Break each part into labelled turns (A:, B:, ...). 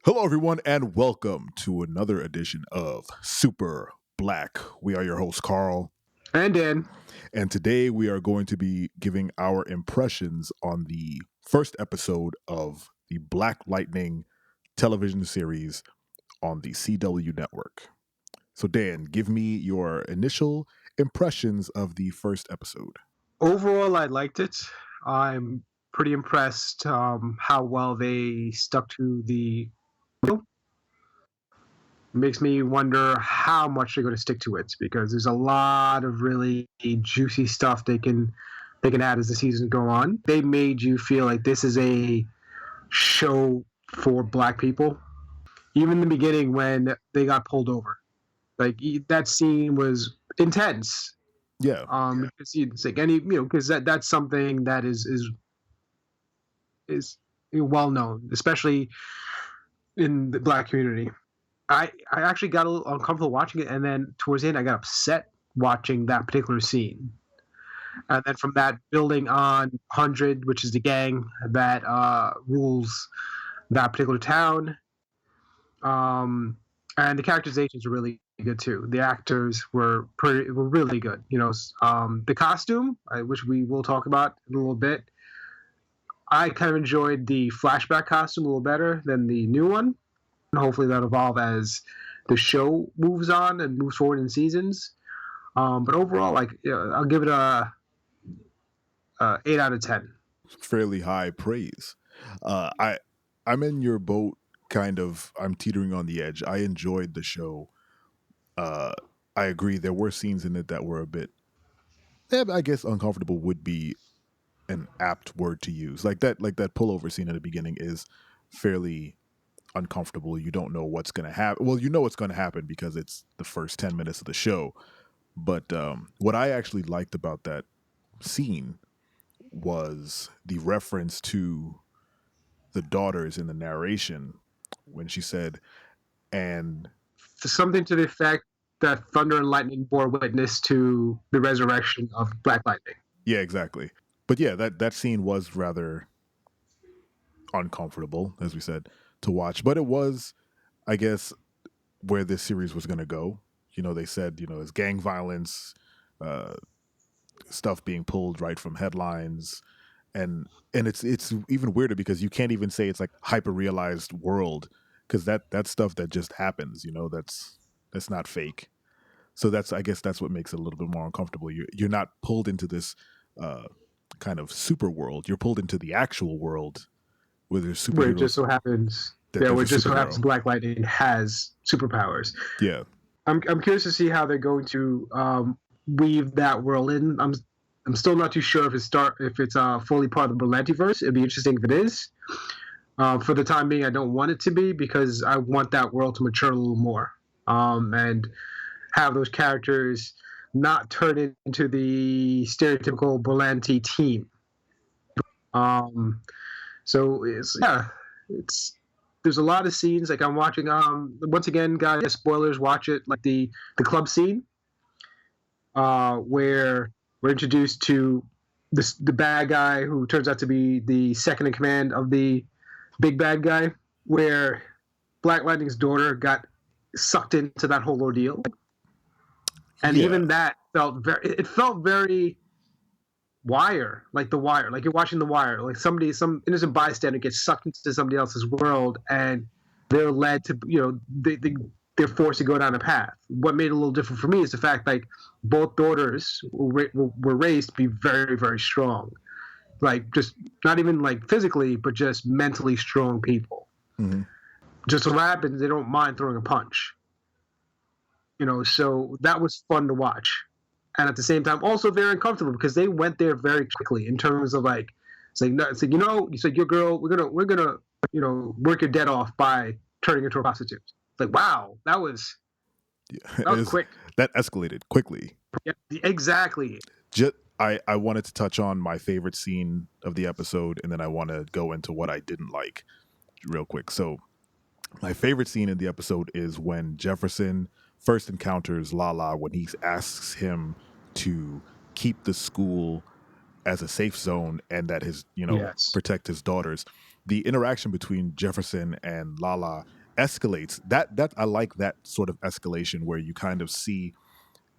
A: Hello, everyone, and welcome to another edition of Super Black. We are your host, Carl,
B: And Dan.
A: and today we are going to be giving our impressions on the first episode of the Black Lightning television series on the CW network. So, Dan, give me your initial impressions of the first episode.
B: Overall, I liked it. I'm pretty impressed how well they stuck to the. Makes me wonder how much they're going to stick to it because there's a lot of really juicy stuff they can add as the season go on. They made you feel like this is a show for Black people. Even in the beginning when they got pulled over, like that scene was intense.
A: Yeah,
B: It's like any because that's something that is well known, especially in the Black community. I actually got a little uncomfortable watching it, and then towards the end, I got upset watching that particular scene. And then from that, building on 100, which is the gang that rules that particular town, and the characterizations were really good too. The actors were really good. The costume, which we will talk about in a little bit. I kind of enjoyed the flashback costume a little better than the new one. And hopefully that'll evolve as the show moves on and moves forward in seasons. But overall, I'll give it a 8 out of 10.
A: fairly high praise. I'm in your boat, kind of. I'm teetering on the edge. I enjoyed the show. Uh, I agree. There were scenes in it that were a bit, I guess, uncomfortable would be an apt word to use. Like that pullover scene at the beginning is fairly uncomfortable. You don't know what's going to happen. Well, you know what's going to happen because it's the first 10 minutes of the show. But what I actually liked about that scene was the reference to the daughters in the narration when she said, and
B: Something to the effect that Thunder and Lightning bore witness to the resurrection of Black Lightning.
A: yeah, exactly. But yeah, that scene was rather uncomfortable, as we said, to watch. But it was, I guess, where this series was going to go. They said, it's gang violence, uh, stuff being pulled right from headlines, and it's even weirder because you can't even say it's like hyper realized world because that's stuff that just happens. That's not fake. So I guess that's what makes it a little bit more uncomfortable. You're not pulled into this kind of super world. You're pulled into the actual world where there's superheroes.
B: Where it just so happens, where it just so happens Black Lightning has superpowers.
A: Yeah,
B: I'm curious to see how they're going to weave that world in. I'm still not too sure if it's fully part of the Berlantiverse. It'd be interesting if it is. For the time being, I don't want it to be because I want that world to mature a little more and have those characters not turn into the stereotypical Berlanti team. So there's a lot of scenes like I'm watching. Once again, guys, spoilers. Watch it, like the club scene, where we're introduced to the bad guy who turns out to be the second in command of the big bad guy, where Black Lightning's daughter got sucked into that whole ordeal, and even that felt very Wire, like The Wire, like you're watching The Wire, like some innocent bystander gets sucked into somebody else's world, and they're led to, they're forced to go down a path. What made it a little different for me is the fact like both daughters were raised to be very, very strong, like just not even like physically, but just mentally strong people.
A: Mm-hmm.
B: Just so happens they don't mind throwing a punch, so that was fun to watch. And at the same time, also very uncomfortable because they went there very quickly in terms of like, you said your girl, we're gonna work your dead off by turning into a prostitute. Like, wow, that was quick.
A: That escalated quickly.
B: Yeah, exactly.
A: I wanted to touch on my favorite scene of the episode, and then I want to go into what I didn't like real quick. So my favorite scene in the episode is when Jefferson first encounters Lala when he asks him to keep the school as a safe zone and that his,
B: Yes.
A: protect his daughters. The interaction between Jefferson and Lala escalates. That I like that sort of escalation where you kind of see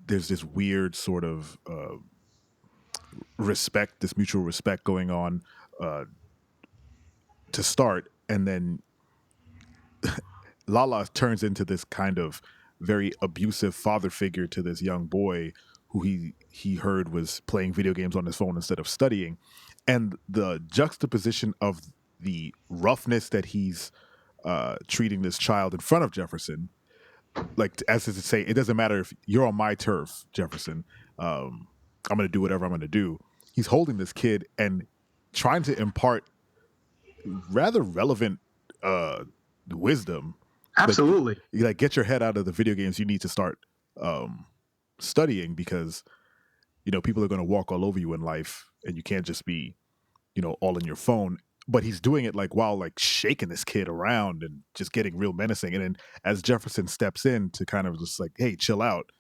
A: there's this weird sort of respect, this mutual respect going on uh, to start, and then Lala turns into this kind of very abusive father figure to this young boy who he heard was playing video games on his phone instead of studying, and the juxtaposition of the roughness that he's treating this child in front of Jefferson, like as to say, it doesn't matter if you're on my turf, Jefferson. I'm going to do whatever I'm going to do. He's holding this kid and trying to impart rather relevant uh, wisdom. Like,
B: Absolutely.
A: you like get your head out of the video games. You need to start studying because people are going to walk all over you in life, and you can't just be all in your phone. But he's doing it like while like shaking this kid around and just getting real menacing. And then as Jefferson steps in to kind of just like, hey, chill out,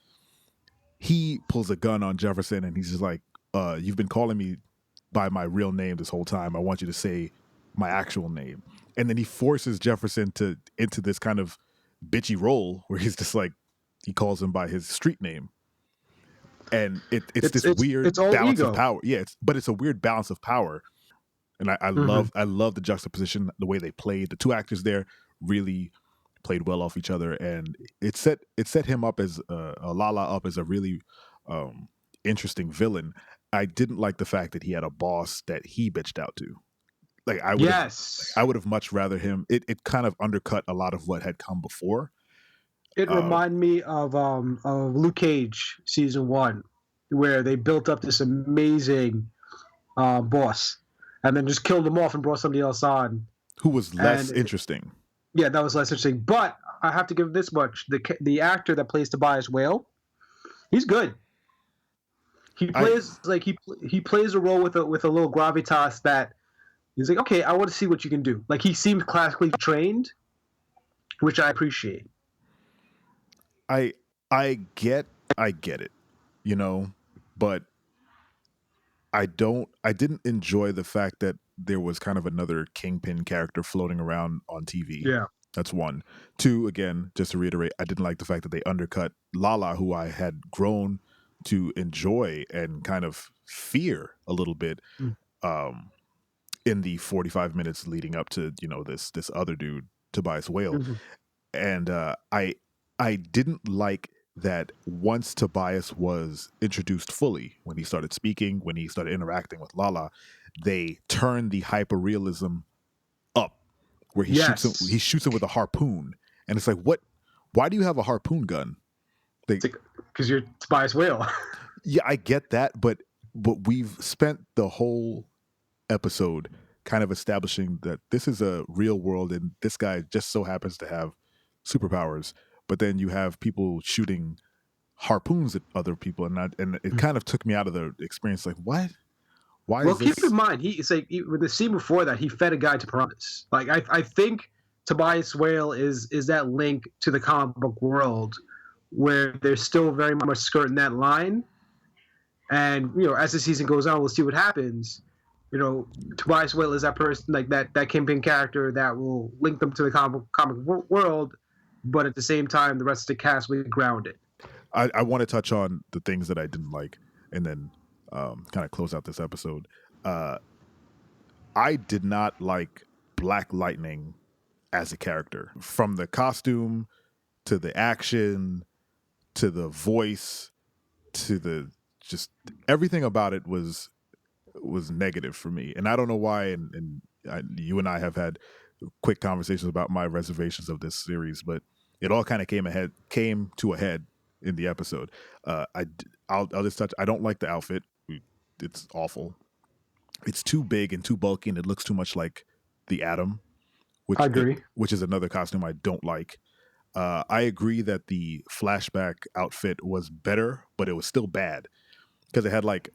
A: he pulls a gun on Jefferson and he's just like, you've been calling me by my real name this whole time. I want you to say my actual name. And then he forces Jefferson to into this kind of bitchy role where he's just like he calls him by his street name. And it's
B: It's
A: this
B: it's
A: weird
B: it's all
A: balance of
B: ego.
A: power. Yeah, but it's a weird balance of power. And
B: Hmm.
A: I love the juxtaposition, the way they played. The two actors there really played well off each other, and it set him up as Lala up as a really um, interesting villain. I didn't like the fact that he had a boss that he bitched out to. Like
B: Yes.
A: I would have much rather him. It kind of undercut a lot of what had come before.
B: It
A: Uh,
B: reminded me of Luke Cage season one, where they built up this amazing boss, and then just killed him off and brought somebody else on.
A: who was less
B: And
A: interesting.
B: yeah, that was less interesting. But I have to give this much: the actor that plays Tobias Whale, he's good. He
A: I
B: plays like he plays a role with a little gravitas that he's like, okay, I want to see what you can do. Like he seems classically trained, which I appreciate.
A: I I get it, you know, but I didn't enjoy the fact that there was kind of another Kingpin character floating around on TV.
B: Yeah.
A: That's one. Two, again, just to reiterate, I didn't like the fact that they undercut Lala, who I had grown to enjoy and kind of fear a little bit um, in the 45 minutes leading up to, this other dude, Tobias Whale.
B: Mm-hmm.
A: And I didn't like that once Tobias was introduced fully, when he started speaking, when he started interacting with Lala, they turned the hyperrealism up, where
B: Yes.
A: he shoots him with a harpoon, and it's like, what? Why do you have a harpoon gun? They,
B: It's like because you're Tobias Whale.
A: yeah, I get that, but we've spent the whole episode kind of establishing that this is a real world and this guy just so happens to have superpowers. But then you have people shooting harpoons at other people, and it kind of took me out of the experience. Like, what? Why
B: Well,
A: is
B: keep in
A: this?
B: mind, it's like with the scene before that, he fed a guy to promise. Like I think Tobias Whale is that link to the comic book world where they're still very much skirting that line. And as the season goes on, we'll see what happens. Tobias Whale is that person, like that Kingpin character that will link them to the comic world, but at the same time, the rest of the cast will be grounded.
A: I want to touch on the things that I didn't like, and then kind of close out this episode. Uh, I did not like Black Lightning as a character, from the costume to the action to the voice to the just everything about it was negative for me, and I don't know why. You and I have had quick conversations about my reservations of this series, but it all kind of came to a head in the episode. I'll just touch. I don't like the outfit. It's awful. It's too big and too bulky, and it looks too much like the Atom,
B: I agree.
A: which is another costume I don't like. I agree that the flashback outfit was better, but it was still bad because it had like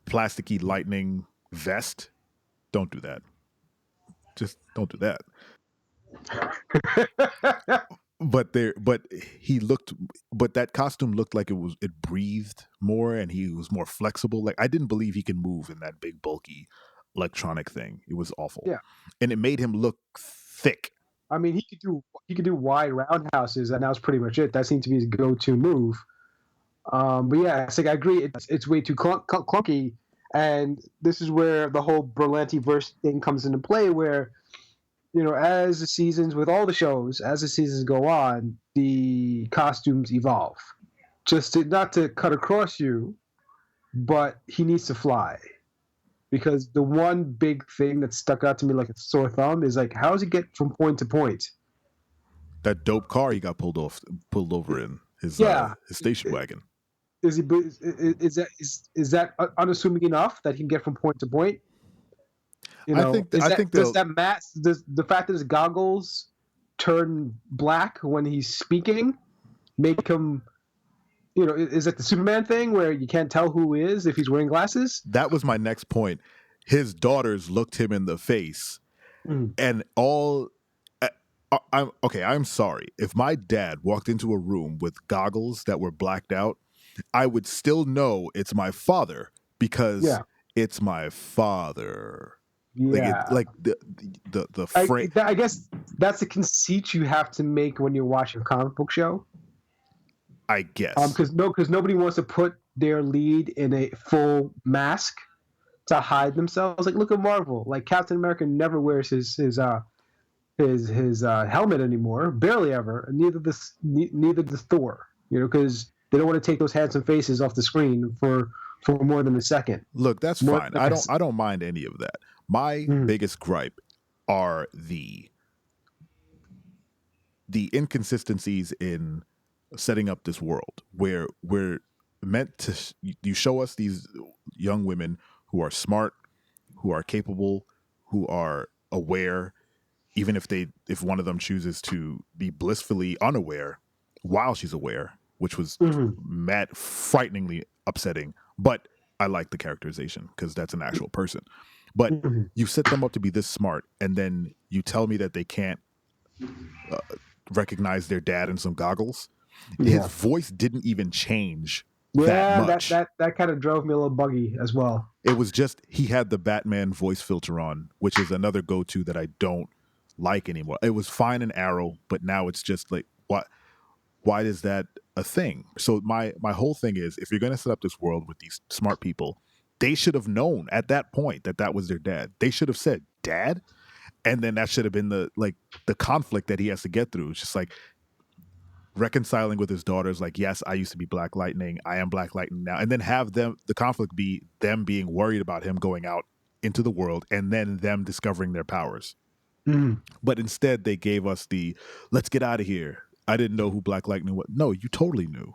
A: plasticky lightning vest. Don't do that. Just don't do that. But he looked, but that costume looked like it breathed more, and he was more flexible. Like, I didn't believe he can move in that big bulky electronic thing. It was awful,
B: Yeah,
A: and it made him look thick.
B: I mean, he could do wide roundhouses, and that was pretty much it. That seemed to be his go-to move. But yeah, it's like I agree. It's way too clunky, and this is where the whole Berlanti verse thing comes into play. Where as the seasons with all the shows, as the seasons go on, the costumes evolve. Not to cut across you, but he needs to fly because the one big thing that stuck out to me like a sore thumb is like, how does he get from point to point?
A: That dope car he got pulled over in
B: Yeah,
A: his station wagon.
B: is that unassuming enough that he can get from point to point?
A: I think
B: Does
A: they'll
B: that match? Does the fact that his goggles turn black when he's speaking make him? Is it the Superman thing where you can't tell who he is if he's wearing glasses?
A: that was my next point. His daughters looked him in the face
B: Mm.
A: and all I'm okay, I'm sorry. If my dad walked into a room with goggles that were blacked out, I would still know it's my father because
B: Yeah,
A: it's my father. Like it
B: yeah.
A: like the frame.
B: I guess that's a conceit you have to make when you're watching a comic book show.
A: I guess.
B: Because nobody wants to put their lead in a full mask to hide themselves. Like look at Marvel. Like Captain America never wears his helmet anymore, barely ever. Neither does Thor. Because they don't want to take those handsome faces off the screen for more than a second.
A: Look, that's
B: More
A: fine.
B: than like
A: I don't mind any of that. My
B: mm,
A: biggest gripe are the inconsistencies in setting up this world where we're meant to you show us these young women who are smart, who are capable, who are aware, even if one of them chooses to be blissfully unaware while she's aware, which was
B: mm,
A: mad frighteningly upsetting, but I like the characterization because that's an actual person. But
B: mm,
A: you set them up to be this smart and then you tell me that they can't recognize their dad in some goggles. His
B: yeah.
A: voice didn't even change that
B: Yeah,
A: much.
B: that kind of drove me a little buggy as well.
A: It was just he had the Batman voice filter on, which is another go-to that I don't like anymore. It was fine in Arrow, but now it's just like why is that a thing? So my whole thing is if you're going to set up this world with these smart people, they should have known at that point that that was their dad. They should have said, "Dad?" And then that should have been the conflict that he has to get through. It's just like reconciling with his daughters, like, yes, I used to be Black Lightning, I am Black Lightning now, and then have the conflict be them being worried about him going out into the world and then them discovering their powers.
B: Mm.
A: But instead they gave us the let's get out of here. I didn't know who Black Lightning was. No, you totally knew.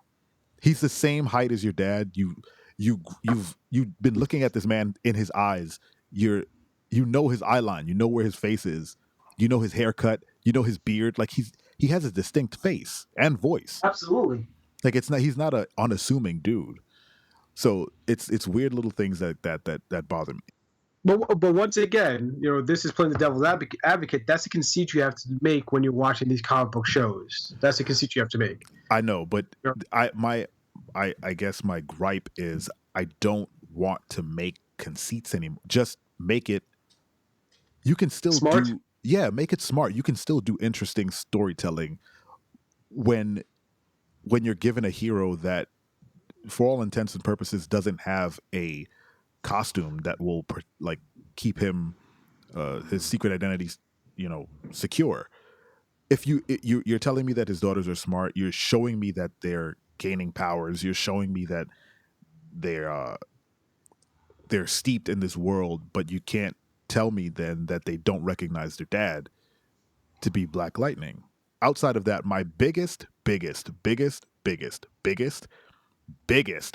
A: He's the same height as your dad. You've been looking at this man in his eyes. You know his eye line. You know where his face is. You know his haircut. You know his beard. Like he has a distinct face and voice.
B: Absolutely.
A: Like he's not a unassuming dude. So it's weird little things that bother me.
B: But once again, this is playing the devil's advocate. That's a conceit you have to make when you're watching these comic book shows. That's a conceit you have to make.
A: I know, but
B: You
A: I guess my gripe is I don't want to make conceits anymore. Just make it. You can still
B: Smart.
A: do yeah, make it smart. You can still do interesting storytelling when you're given a hero that, for all intents and purposes, doesn't have a costume that will like keep him his secret identity, secure. If you're telling me that his daughters are smart, you're showing me that they're gaining powers. You're showing me that they're uh, they're steeped in this world, but you can't tell me then that they don't recognize their dad to be Black Lightning. Outside of that, my biggest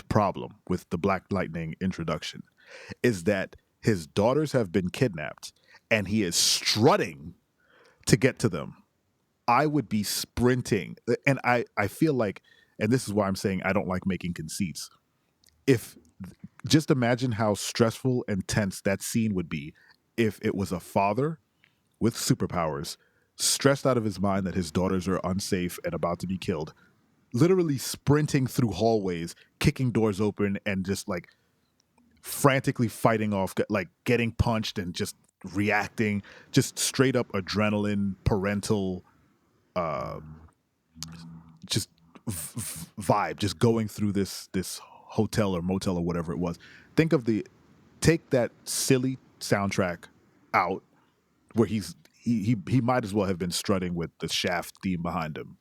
A: problem with the Black Lightning introduction is that his daughters have been kidnapped and he is strutting to get to them. I would be sprinting. And I feel like, and this is why I'm saying I don't like making conceits. If just imagine how stressful and tense that scene would be if it was a father with superpowers, stressed out of his mind that his daughters are unsafe and about to be killed, literally sprinting through hallways, kicking doors open, and just like frantically fighting off, like getting punched and just reacting, just straight up adrenaline, parental uh, just vibe, just going through this hotel or motel or whatever it was. Think of take that silly soundtrack out, where he might as well have been strutting with the Shaft theme behind him.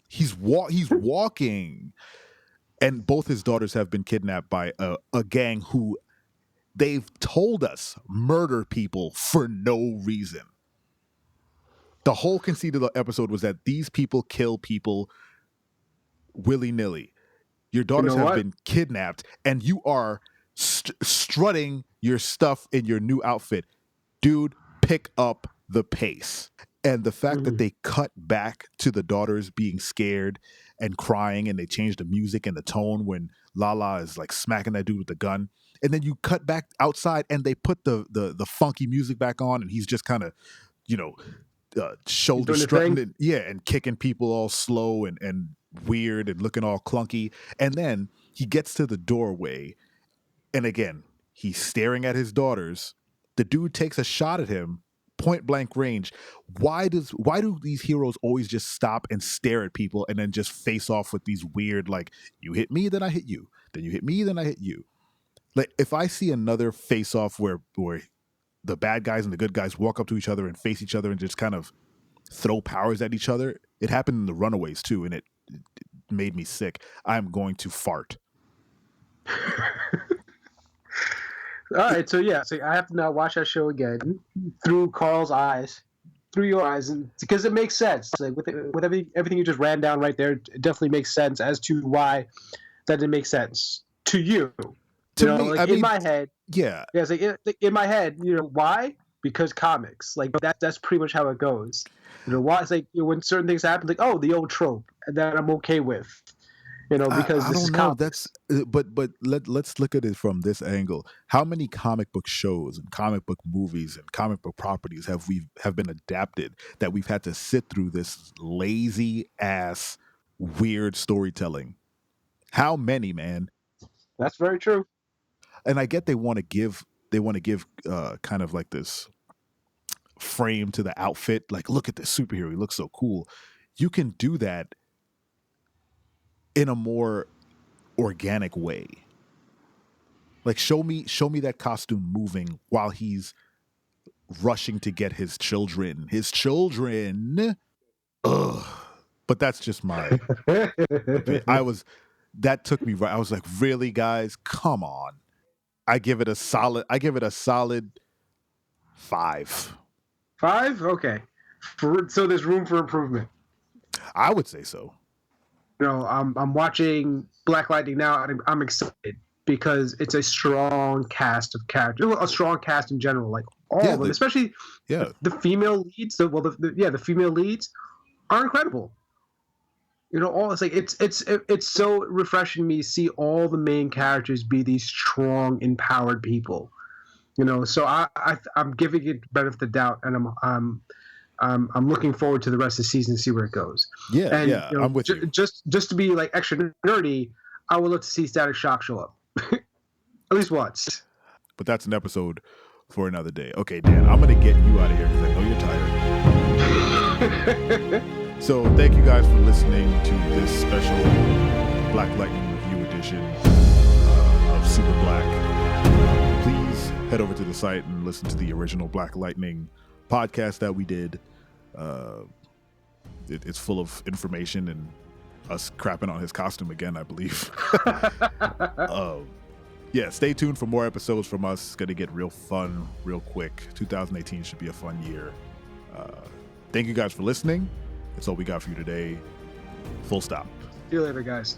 A: He's walking, and both his daughters have been kidnapped by a gang who they've told us murder people for no reason. The whole conceit of the episode was that these people kill people willy-nilly. Your
B: You
A: daughters
B: know
A: have
B: what?
A: been kidnapped, and you are strutting your stuff in your new outfit. Dude, pick up the pace. And the fact that
B: Mhm.
A: they cut back to the daughters being scared and crying, and they changed the music and the tone when Lala is like smacking that dude with the gun, and then you cut back outside and they put the funky music back on, and he's just kind of, you know,
B: He's
A: shoulder
B: doing the
A: strutting
B: thing.
A: and yeah, and kicking people all slow and weird and looking all clunky. And then he gets to the doorway, and again, he's staring at his daughters. The dude takes a shot at him, point blank range. Why do these heroes always just stop and stare at people and then just face off with these weird, like, you hit me, then I hit you, then you hit me, then I hit you? Like, if I see another face off where the bad guys and the good guys walk up to each other and face each other and just kind of throw powers at each other. It happened in the Runaways too, and it made me sick. I'm going to fart.
B: All right, so yeah, so I have to now watch that show again through Carl's eyes, through your eyes, and because it makes sense. Like with everything you just ran down right there, it definitely makes sense as to why that didn't make sense to you. You
A: To
B: know,
A: me,
B: like
A: I
B: in
A: mean,
B: my head,
A: yeah,
B: yeah, it's like in my head, you know, why? Because comics, like that's pretty much how it goes. You know, why? It's like, you know, when certain things happen, like, oh, the old trope, and that I'm okay with. You know, because
A: I
B: this is
A: don't know. That's
B: comics.
A: but let's look at it from this angle. How many comic book shows and comic book movies and comic book properties have been adapted that we've had to sit through this lazy ass weird storytelling? How many, man?
B: That's very true.
A: And I get they want to give kind of like this frame to the outfit. Like, look at this superhero; he looks so cool. You can do that in a more organic way. Like, show me that costume moving while he's rushing to get his children. His children. Ugh. But that's just my opinion. That took me right. I was like, really, guys? Come on. I give it a solid 5.
B: Five? Okay. So there's room for improvement.
A: I would say so.
B: You know, I'm watching Black Lightning now, and I'm excited because it's a strong cast of characters, well, a strong cast in general, like all
A: Yeah,
B: of them, especially
A: yeah.
B: the female leads. The female leads are incredible. You know, all it's like it's so refreshing to me to see all the main characters be these strong, empowered people. You know, so I'm giving it benefit of the doubt, and I'm looking forward to the rest of the season to see where it goes.
A: Yeah,
B: And
A: yeah.
B: you know,
A: I'm with you.
B: just to be like extra nerdy, I would love to see Static Shock show up at least once.
A: But that's an episode for another day. Okay, Dan, I'm gonna get you out of here because I know you're tired. So thank you guys for listening to this special Black Lightning review edition of Super Black. Please head over to the site and listen to the original Black Lightning podcast that we did. It's full of information and us crapping on his costume again, I believe. Yeah, stay tuned for more episodes from us. It's going to get real fun real quick. 2018 should be a fun year. Thank you guys for listening. That's all we got for you today. Full stop.
B: See you later, guys.